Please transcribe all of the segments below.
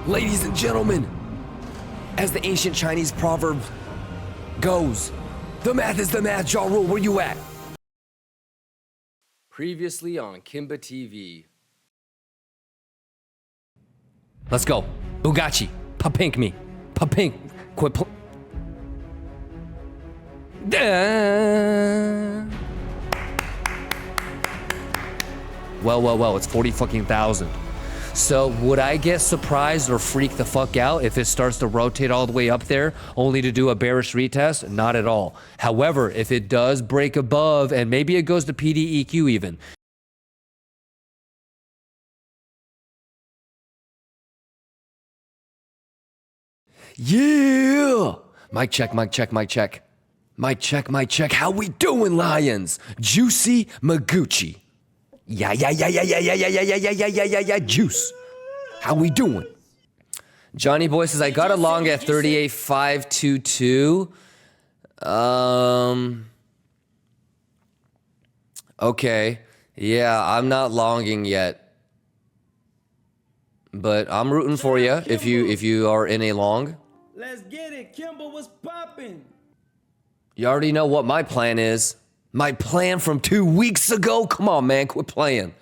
Ladies and gentlemen, as the ancient Chinese proverb goes, the math is the math. Ja Rule, where you at? Previously on Kimba TV. Let's go. Bugatti. Papink me. Papink. Quit Well, it's 40 fucking thousand. So would I get surprised or freak the fuck out if it starts to rotate all the way up there only to do a bearish retest? Not at all. However, if it does break above and maybe it goes to PDEQ even. Yeah! Mic check, mic check, mic check. Mic check, mic check. How we doing, Lions? Juicy Maguchi. Yeah, juice. How we doing? Johnny Boy says, I got a long at 38,522. Okay. Yeah, I'm not longing yet. But I'm rooting for you if you are in a long. Let's get it. Kimba was popping. You already know what my plan is. My plan from 2 weeks ago? Come on, man, quit playing.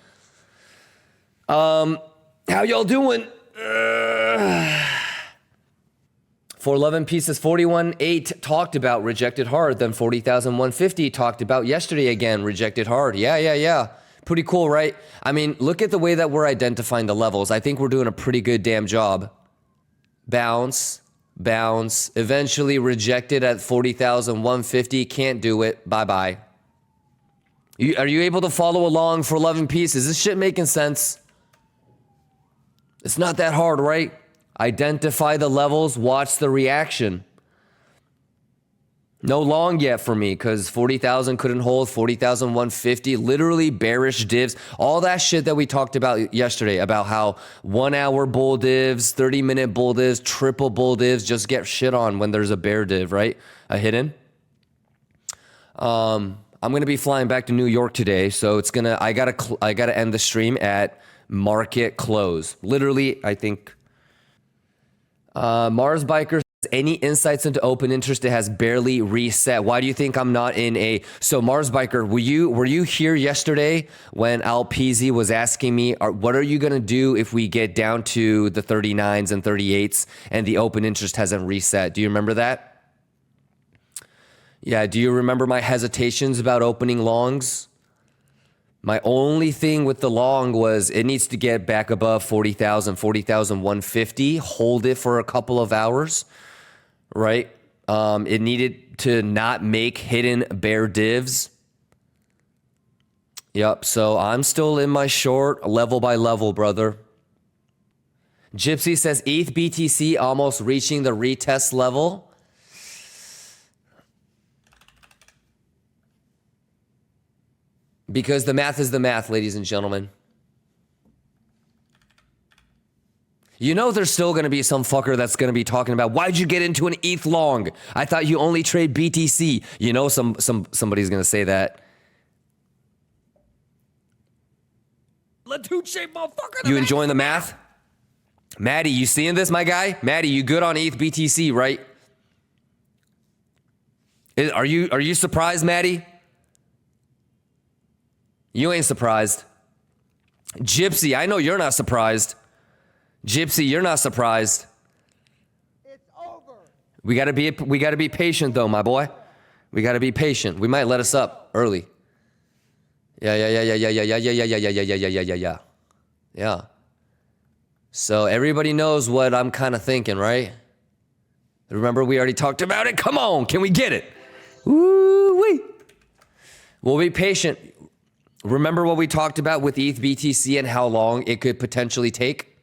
How y'all doing? 411 pieces, 41.8 talked about, rejected hard. Then 40,150 talked about yesterday again, rejected hard. Yeah. Pretty cool, right? I mean, look at the way that we're identifying the levels. I think we're doing a pretty good damn job. Bounce, eventually rejected at 40,150. Can't do it. Bye-bye. Are you able to follow along for 11 pieces? Is this shit making sense? It's not that hard, right? Identify the levels, watch the reaction. No long yet for me because 40,000 couldn't hold, 40,150, literally bearish divs. All that shit that we talked about yesterday about how 1 hour bull divs, 30-minute bull divs, triple bull divs just get shit on when there's a bear div, right? A hidden. I'm going to be flying back to New York today, so it's going to I got to end the stream at market close. Literally, I think Mars Biker, any insights into open interest? It has barely reset. Why do you think I'm not in a... So Mars Biker, were you here yesterday when Al Peasy was asking me, what are you going to do if we get down to the 39s and 38s and the open interest hasn't reset? Do you remember that? Yeah, do you remember my hesitations about opening longs? My only thing with the long was it needs to get back above 40,000, 40,150, hold it for a couple of hours, right? It needed to not make hidden bear divs. Yep, so I'm still in my short level by level, brother. Gypsy says ETH BTC almost reaching the retest level. Because the math is the math, ladies and gentlemen. You know there's still going to be some fucker that's going to be talking about, why'd you get into an ETH long? I thought you only trade BTC. You know somebody's going to say that. Latuche, motherfucker. You enjoying the math? Maddie, you seeing this, my guy? Maddie, you good on ETH BTC, right? Are you surprised, Maddie? You ain't surprised. Gypsy, I know you're not surprised. Gypsy, you're not surprised. It's over. We gotta be patient though, my boy. We gotta be patient. We might let us up early. Yeah. Yeah. So everybody knows what I'm kind of thinking, right? Remember, we already talked about it. Come on, can we get it? Woo-wee. We'll be patient. Remember what we talked about with ETH BTC and how long it could potentially take?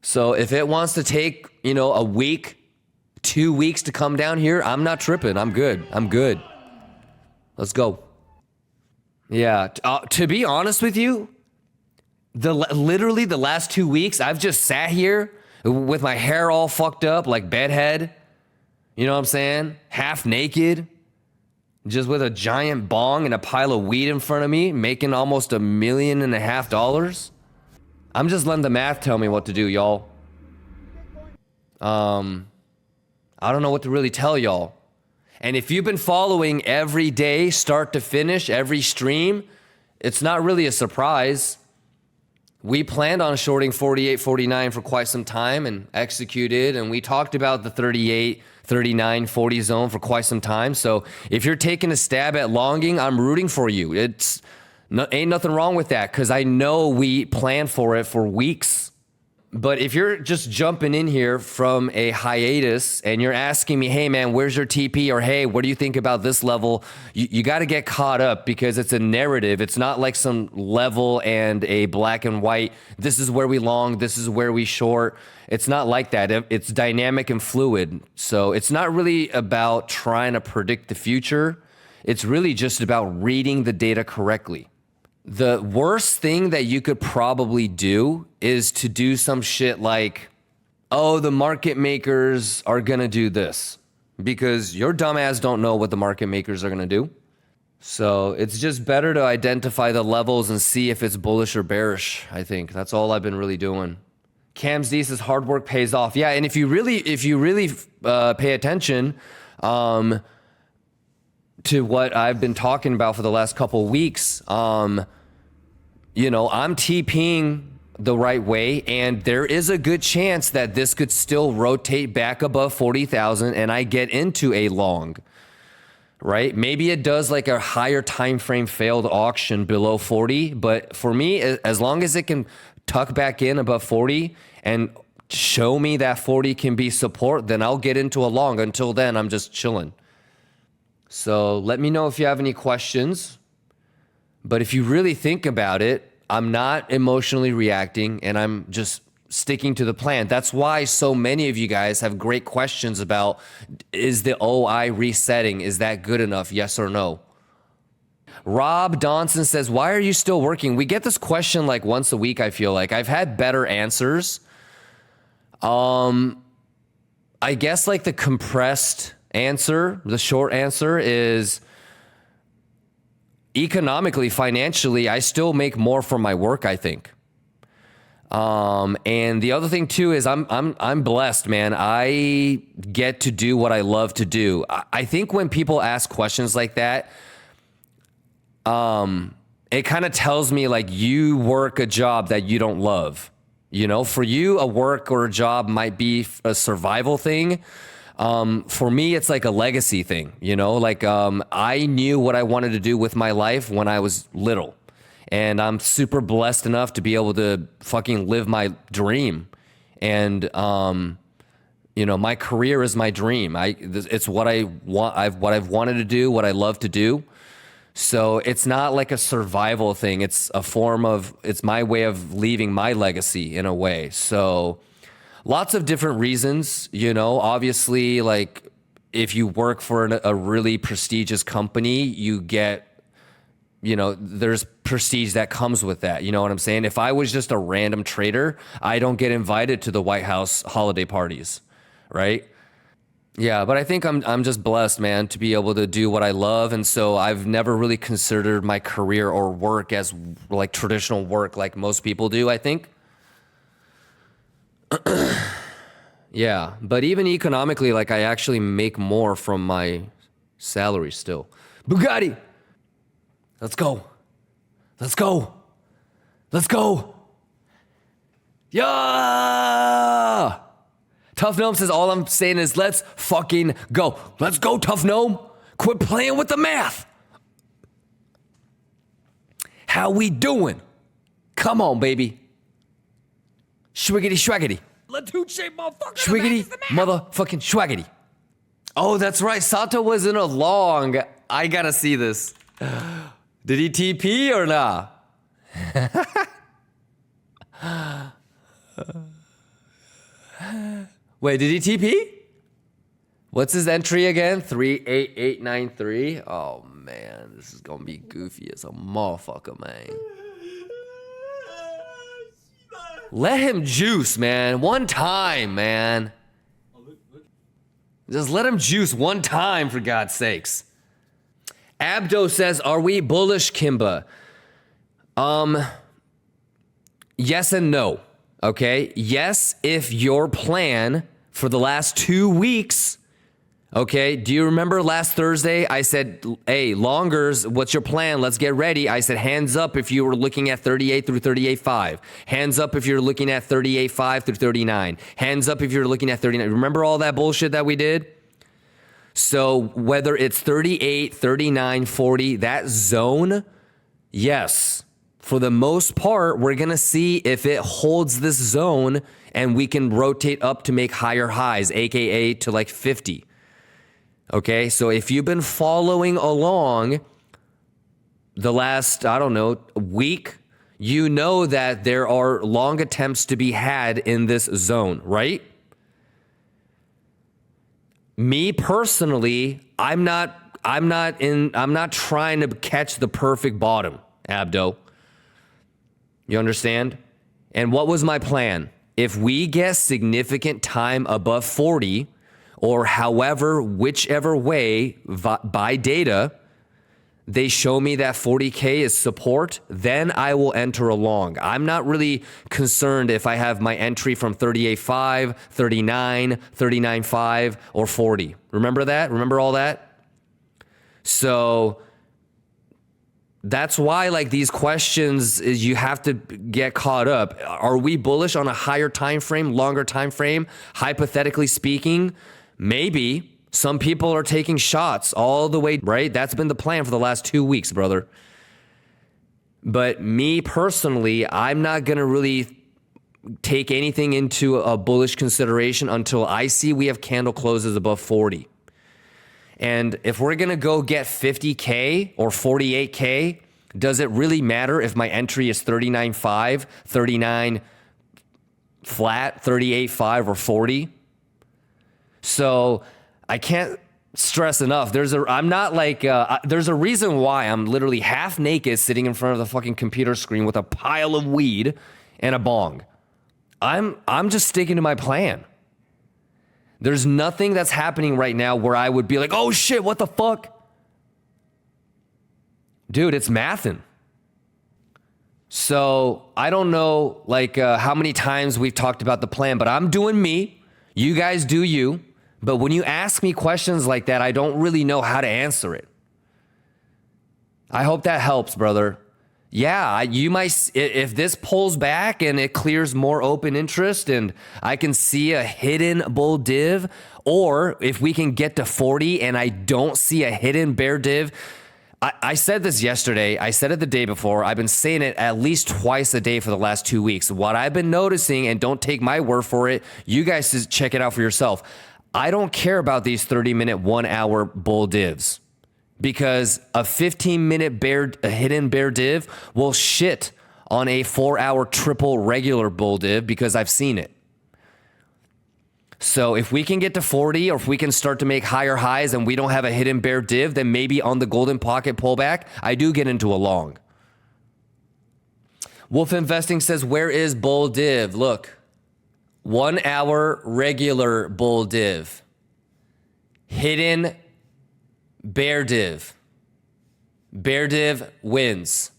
So if it wants to take, a week, 2 weeks to come down here, I'm not tripping. I'm good. Let's go. Yeah. To be honest with you, literally the last 2 weeks, I've just sat here with my hair all fucked up like bedhead. You know what I'm saying? Half naked. Just with a giant bong and a pile of weed in front of me, making almost $1.5 million. I'm just letting the math tell me what to do, y'all. I don't know what to really tell y'all. And if you've been following every day, start to finish, every stream, it's not really a surprise. We planned on shorting 48, 49 for quite some time and executed. And we talked about the 38, 39, 40 zone for quite some time. So if you're taking a stab at longing, I'm rooting for you. Ain't nothing wrong with that because I know we planned for it for weeks. But if you're just jumping in here from a hiatus and you're asking me, hey man, where's your TP? Or hey, what do you think about this level? You got to get caught up because it's a narrative. It's not like some level and a black and white. This is where we long. This is where we short. It's not like that. It's dynamic and fluid. So it's not really about trying to predict the future. It's really just about reading the data correctly. The worst thing that you could probably do is to do some shit like, oh, the market makers are going to do this because your dumbass don't know what the market makers are going to do. So it's just better to identify the levels and see if it's bullish or bearish. I think that's all I've been really doing. Cam's D says hard work pays off. Yeah. And if you really pay attention, to what I've been talking about for the last couple of weeks, you know, I'm TPing the right way, and there is a good chance that this could still rotate back above 40,000 and I get into a long, right? Maybe it does like a higher time frame failed auction below 40, but for me, as long as it can tuck back in above 40 and show me that 40 can be support, then I'll get into a long. Until then, I'm just chilling. So let me know if you have any questions. But if you really think about it, I'm not emotionally reacting and I'm just sticking to the plan. That's why so many of you guys have great questions about, is the OI resetting? Is that good enough? Yes or no? Rob Donson says, why are you still working? We get this question like once a week, I feel like. I've had better answers. I guess like the compressed answer, the short answer is economically, financially, I still make more from my work, I think. And the other thing too is I'm blessed, man. I get to do what I love to do. I think when people ask questions like that, it kind of tells me like you work a job that you don't love. You know, for you, a work or a job might be a survival thing. For me, it's like a legacy thing, you know, like, I knew what I wanted to do with my life when I was little, and I'm super blessed enough to be able to fucking live my dream. And, you know, my career is my dream. It's what I want. What I've wanted to do, what I love to do. So it's not like a survival thing. It's it's my way of leaving my legacy in a way. So lots of different reasons, you know, obviously, like if you work for a really prestigious company, you get, you know, there's prestige that comes with that. You know what I'm saying? If I was just a random trader, I don't get invited to the White House holiday parties, right? Yeah, but I think I'm just blessed, man, to be able to do what I love. And so I've never really considered my career or work as like traditional work like most people do, I think. Yeah, but even economically, like I actually make more from my salary still. Bugatti, let's go. Let's go. Let's go. Yeah. Tough Gnome says, all I'm saying is let's fucking go. Let's go, Tough Gnome. Quit playing with the math. How we doing? Come on, baby. Schwiggity schwaggity. Latuche, motherfucker. Schwiggity motherfucking schwaggity. Oh, that's right. Sato was in a long. I gotta see this. Did he TP or nah? Wait, did he TP? What's his entry again? 38893. Oh man, this is gonna be goofy as a motherfucker, man. Let him juice, man. One time, man. Just let him juice one time, for God's sakes. Abdo says, are we bullish, Kimba? Yes and no. Okay. Yes, if your plan for the last 2 weeks. Okay, do you remember last Thursday? I said, hey, longers, what's your plan? Let's get ready. I said, hands up if you were looking at 38 through 38.5. Hands up if you're looking at 38.5 through 39. Hands up if you're looking at 39. Remember all that bullshit that we did? So whether it's 38, 39, 40, that zone, yes, for the most part, we're going to see if it holds this zone and we can rotate up to make higher highs, AKA to like 50. Okay, so if you've been following along the last, I don't know, week, you know that there are long attempts to be had in this zone, right? Me personally, I'm not trying to catch the perfect bottom, Abdo. You understand? And what was my plan? If we get significant time above 40, or however, whichever way by data, they show me that 40K is support, then I will enter a long. I'm not really concerned if I have my entry from 38.5, 39, 39.5, or 40. Remember that? Remember all that? So that's why like these questions is you have to get caught up. Are we bullish on a higher time frame, longer time frame? Hypothetically speaking, maybe. Some people are taking shots all the way, right? That's been the plan for the last 2 weeks, brother. But me personally, I'm not going to really take anything into a bullish consideration until I see we have candle closes above 40. And if we're going to go get 50K or 48K, does it really matter if my entry is 39.5, 39 flat, 38.5, or 40? So I can't stress enough. There's a reason why I'm literally half naked sitting in front of the fucking computer screen with a pile of weed and a bong. I'm just sticking to my plan. There's nothing that's happening right now where I would be like, oh shit, what the fuck? Dude, it's mathin'. So I don't know how many times we've talked about the plan, but I'm doing me. You guys do you. But when you ask me questions like that, I don't really know how to answer it. I hope that helps, brother. Yeah, you might, if this pulls back and it clears more open interest and I can see a hidden bull div, or if we can get to 40 and I don't see a hidden bear div. I said this yesterday. I said it the day before. I've been saying it at least twice a day for the last 2 weeks. What I've been noticing, and don't take my word for it, you guys just check it out for yourself. I don't care about these 30-minute, 1 hour bull divs. Because a 15-minute hidden bear div will shit on a 4-hour triple regular bull div because I've seen it. So if we can get to 40 or if we can start to make higher highs and we don't have a hidden bear div, then maybe on the golden pocket pullback, I do get into a long. Wolf Investing says, where is bull div? Look, 1 hour regular bull div. Hidden bear div. Bear div wins.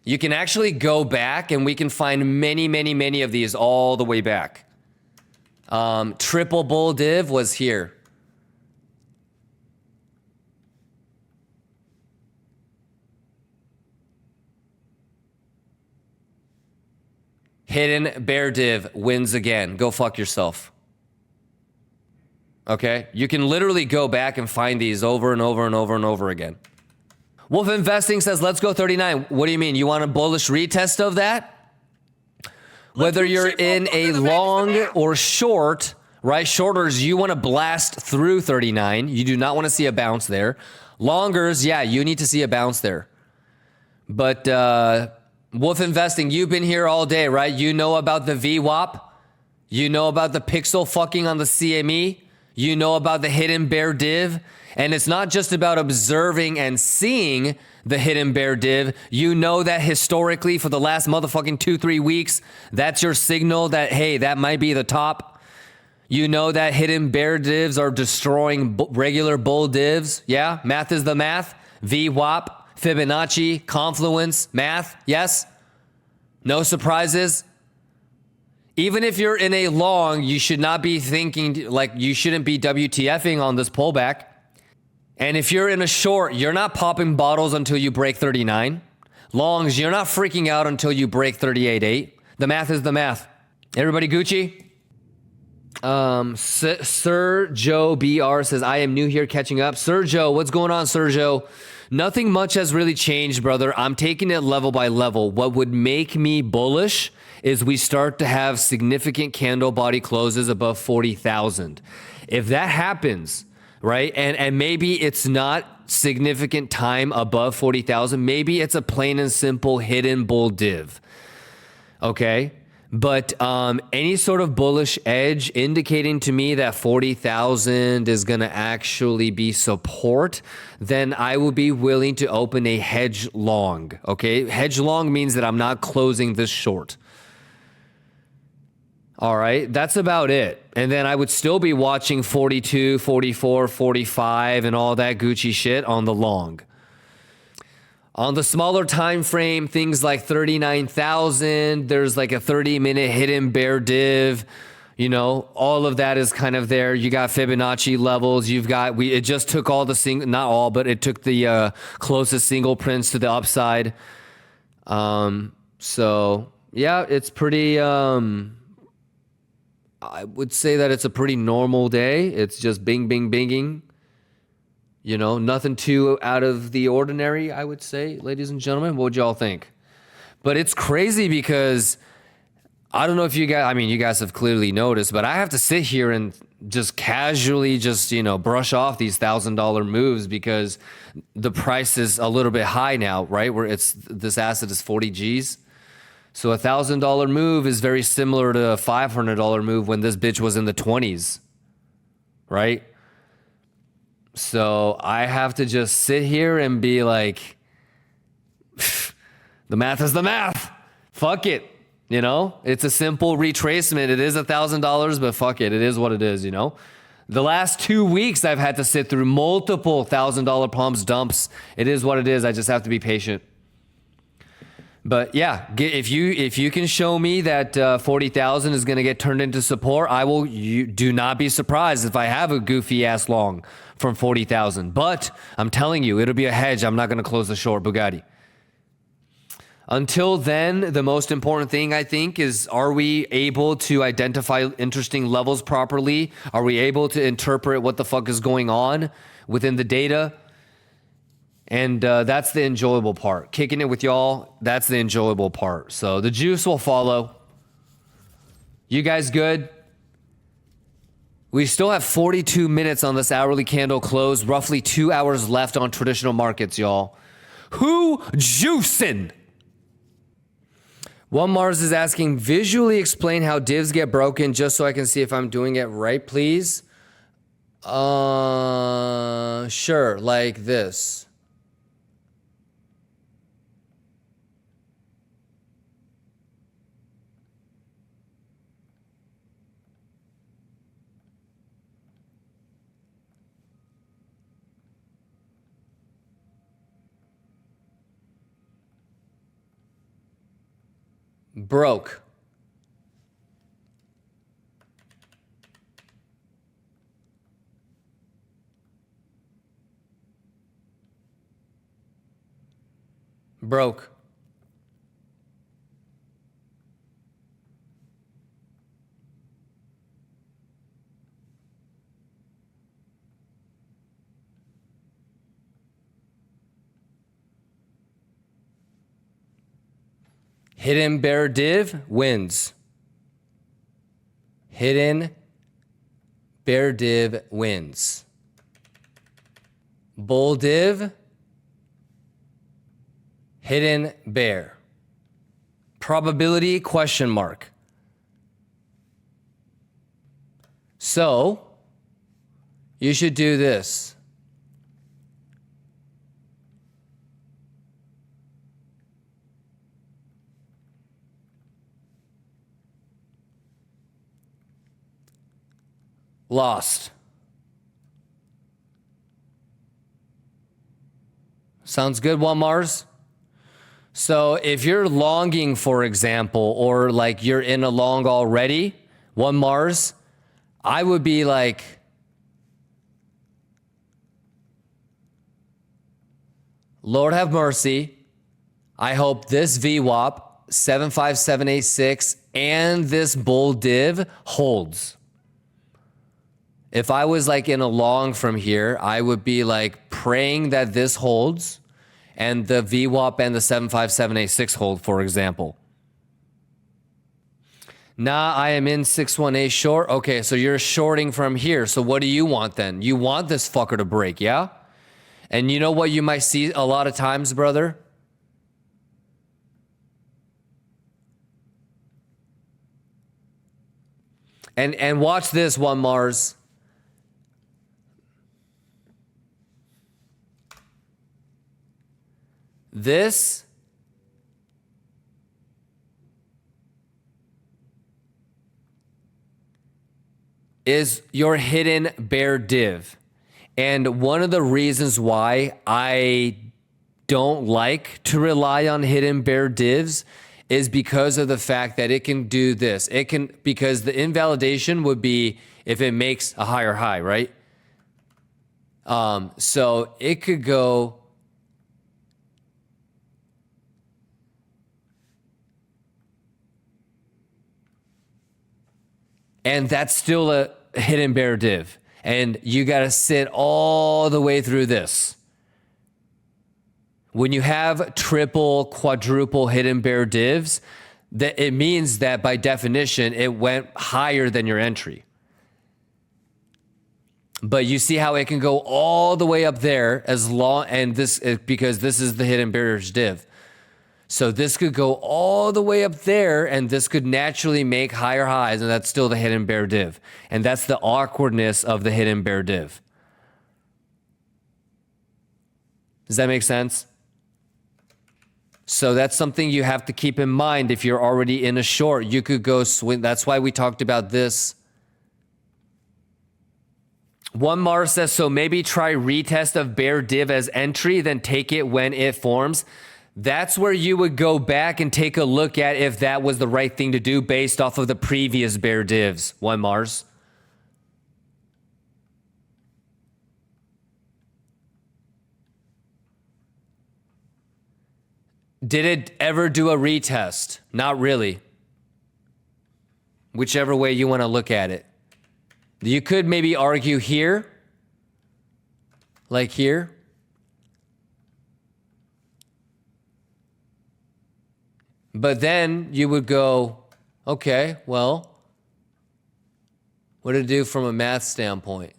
You can actually go back and we can find many of these all the way back. Triple bull div was here. Hidden bear div wins again. Go fuck yourself. Okay? You can literally go back and find these over and over and over and over again. Wolf Investing says, let's go 39. What do you mean? You want a bullish retest of that? Whether you're in a long or short, right? Shorters, you want to blast through 39. You do not want to see a bounce there. Longers, yeah, you need to see a bounce there. But Wolf Investing, you've been here all day, right? You know about the VWAP. You know about the pixel fucking on the CME. You know about the hidden bear div. And it's not just about observing and seeing the hidden bear div. You know that historically for the last motherfucking 2-3 weeks, that's your signal that, hey, that might be the top. You know that hidden bear divs are destroying regular bull divs. Yeah, math is the math. VWAP, Fibonacci, confluence, math. Yes? No surprises? Even if you're in a long, you should not be thinking, like, you shouldn't be WTFing on this pullback. And if you're in a short, you're not popping bottles until you break 39. Longs, you're not freaking out until you break 38.8. The math is the math. Everybody Gucci? Sir Joe BR says, I am new here catching up. Sir Joe, what's going on, Sir Joe? Nothing much has really changed, brother. I'm taking it level by level. What would make me bullish is we start to have significant candle body closes above 40,000. If that happens, right, and maybe it's not significant time above 40,000, maybe it's a plain and simple hidden bull div, okay? But any sort of bullish edge indicating to me that 40,000 is going to actually be support, then I will be willing to open a hedge long, okay? Hedge long means that I'm not closing this short. All right, that's about it. And then I would still be watching 42, 44, 45 and all that Gucci shit on the long. On the smaller time frame, things like 39,000, there's like a 30-minute hidden bear div. You know, all of that is kind of there. You got Fibonacci levels. You've got, it just took all the not all, but it took the closest single prints to the upside. So yeah, it's pretty, I would say that it's a pretty normal day. It's just bing, bing, binging. You know, nothing too out of the ordinary, I would say, ladies and gentlemen. What would y'all think? But it's crazy because I don't know if you guys, I mean, you guys have clearly noticed, but I have to sit here and just casually just, you know, brush off these $1,000 moves because the price is a little bit high now, right? Where this asset is 40 G's. So $1,000 move is very similar to a $500 move when this bitch was in the 20s, right? So I have to just sit here and be like, the math is the math. Fuck it. You know, it's a simple retracement. It is $1,000, but fuck it. It is what it is, you know. The last 2 weeks I've had to sit through multiple $1,000 pumps, dumps. It is what it is. I just have to be patient. But yeah, if you can show me that 40,000 is going to get turned into support, I will. You do not be surprised if I have a goofy ass long from 40,000. But I'm telling you, it'll be a hedge. I'm not going to close the short Bugatti. Until then, the most important thing I think is: are we able to identify interesting levels properly? Are we able to interpret what the fuck is going on within the data? And that's the enjoyable part. Kicking it with y'all, that's the enjoyable part. So the juice will follow. You guys good? We still have 42 minutes on this hourly candle close. Roughly 2 hours left on traditional markets, y'all. Who juicing? One Mars is asking, visually explain how divs get broken just so I can see if I'm doing it right, please. Sure, like this. Broke. Broke. Hidden bear div wins. Hidden bear div wins. Bull div, hidden bear. Probability question mark. So you should do this. Lost. Sounds good, One Mars? So if you're longing, for example, or like you're in a long already, one Mars, I would be like, Lord have mercy. I hope this VWAP 75786 and this bull div holds. If I was like in a long from here, I would be like praying that this holds and the VWAP and the 75786 hold, for example. Nah, I am in 618 short. Okay, so you're shorting from here. So what do you want then? You want this fucker to break, yeah? And you know what you might see a lot of times, brother? And watch this one, Mars. This is your hidden bear div. And one of the reasons why I don't like to rely on hidden bear divs is because of the fact that it can do this. It can, because the invalidation would be if it makes a higher high, right? So it could go and that's still a hidden bear div. And you got to sit all the way through this. When you have triple, quadruple hidden bear divs, that it means that by definition, it went higher than your entry. But you see how it can go all the way up there as long, and this, because this is the hidden bearish div. So this could go all the way up there, and this could naturally make higher highs, and that's still the hidden bear div. And that's the awkwardness of the hidden bear div. Does that make sense? So that's something you have to keep in mind if you're already in a short. You could go swing. That's why we talked about this. One Mars says, so maybe try retest of bear div as entry, then take it when it forms. That's where you would go back and take a look at if that was the right thing to do based off of the previous bear divs. One Mars. Did it ever do a retest? Not really. Whichever way you want to look at it. You could maybe argue here, like here. But then you would go, okay, well, what did it do from a math standpoint?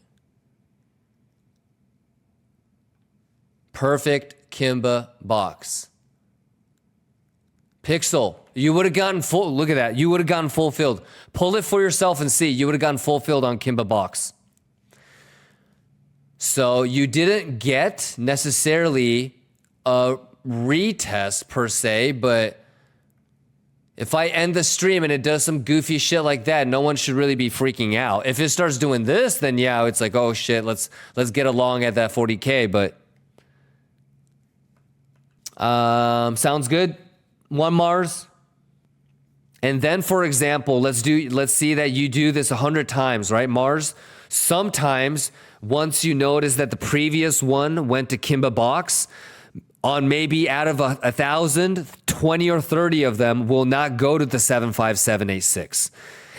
Perfect Kimba box. Pixel, you would have gotten full, look at that. You would have gotten fulfilled. Pull it for yourself and see. You would have gotten fulfilled on Kimba box. So you didn't get necessarily a retest per se, but if I end the stream and it does some goofy shit like that, no one should really be freaking out. If it starts doing this, then yeah, it's like, oh shit, let's get along at that 40K, but sounds good. One Mars. And then, for example, let's see that you do this 100 times, right, Mars? Sometimes, once you notice that the previous one went to Kimba box, on maybe out of 1,000, 20 or 30 of them will not go to the 75786.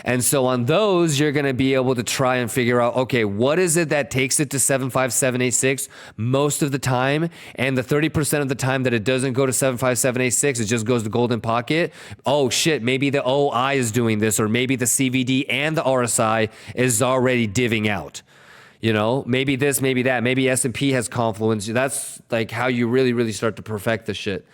And so on those, you're going to be able to try and figure out, okay, what is it that takes it to 75786 most of the time? And the 30% of the time that it doesn't go to 75786, it just goes to golden pocket. Oh shit, maybe the OI is doing this, or maybe the CVD and the RSI is already divvying out. You know, maybe this, maybe that, maybe S&P has confluence. That's like how you really, really start to perfect the shit.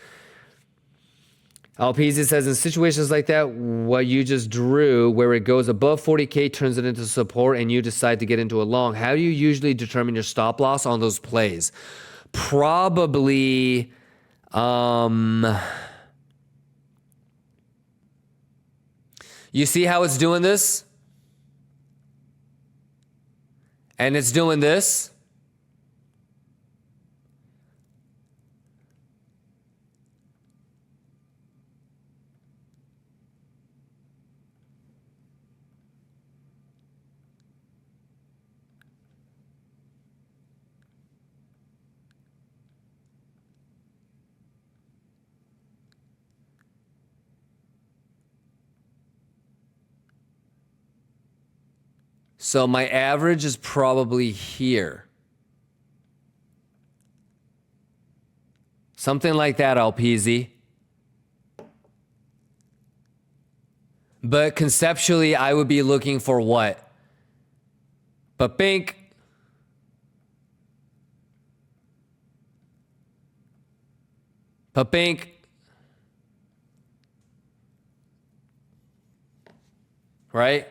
Alpizzi says, in situations like that, what you just drew, where it goes above 40K, turns it into support, and you decide to get into a long, how do you usually determine your stop loss on those plays? Probably, you see how it's doing this? And it's doing this. So my average is probably here. Something like that, LPZ. But conceptually, I would be looking for what? Ba-bink. Ba-bink. Right?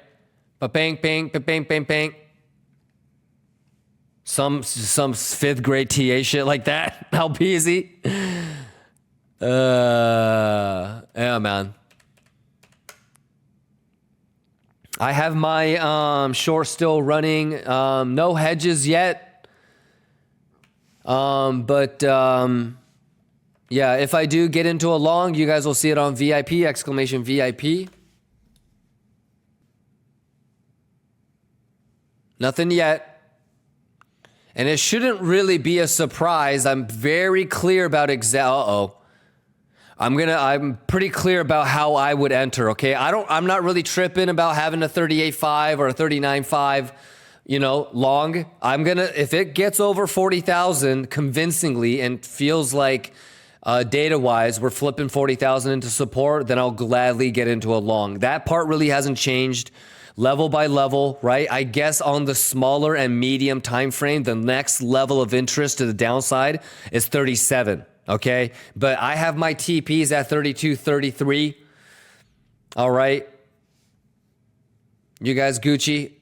Ba-bink, bink, ba-bink, bink, bink. Some 5th grade TA shit like that. How easy. Yeah, man. I have my short still running. No hedges yet. But yeah, if I do get into a long, you guys will see it on VIP, exclamation VIP. Nothing yet. And it shouldn't really be a surprise. I'm very clear about I'm pretty clear about how I would enter, okay? I'm not really tripping about having a 38.5 or a 39.5, long. If it gets over 40,000 convincingly and feels like data-wise we're flipping 40,000 into support, then I'll gladly get into a long. That part really hasn't changed. Level by level, right? I guess on the smaller and medium time frame, the next level of interest to the downside is 37, okay? But I have my TPs at 32, 33. All right. You guys Gucci?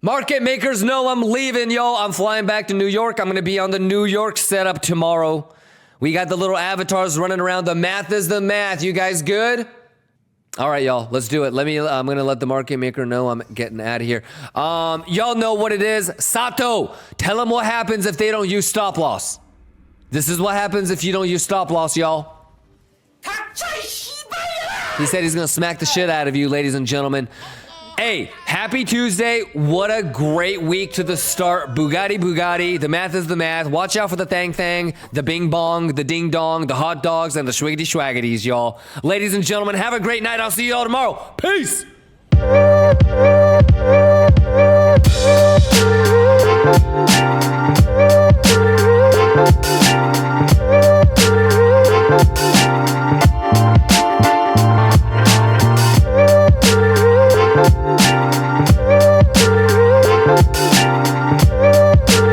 Market makers know I'm leaving, y'all. I'm flying back to New York. I'm going to be on the New York setup tomorrow. We got the little avatars running around. The math is the math. You guys good? All right, y'all, let's do it. I'm going to let the market maker know I'm getting out of here. Y'all know what it is. Sato, tell them what happens if they don't use stop loss. This is what happens if you don't use stop loss, y'all. He said he's going to smack the shit out of you, ladies and gentlemen. Hey, happy Tuesday. What a great week to the start. Bugatti. The math is the math. Watch out for the thang, the bing bong, the ding dong, the hot dogs, and the schwiggity schwaggities, y'all. Ladies and gentlemen, have a great night. I'll see you all tomorrow. Peace.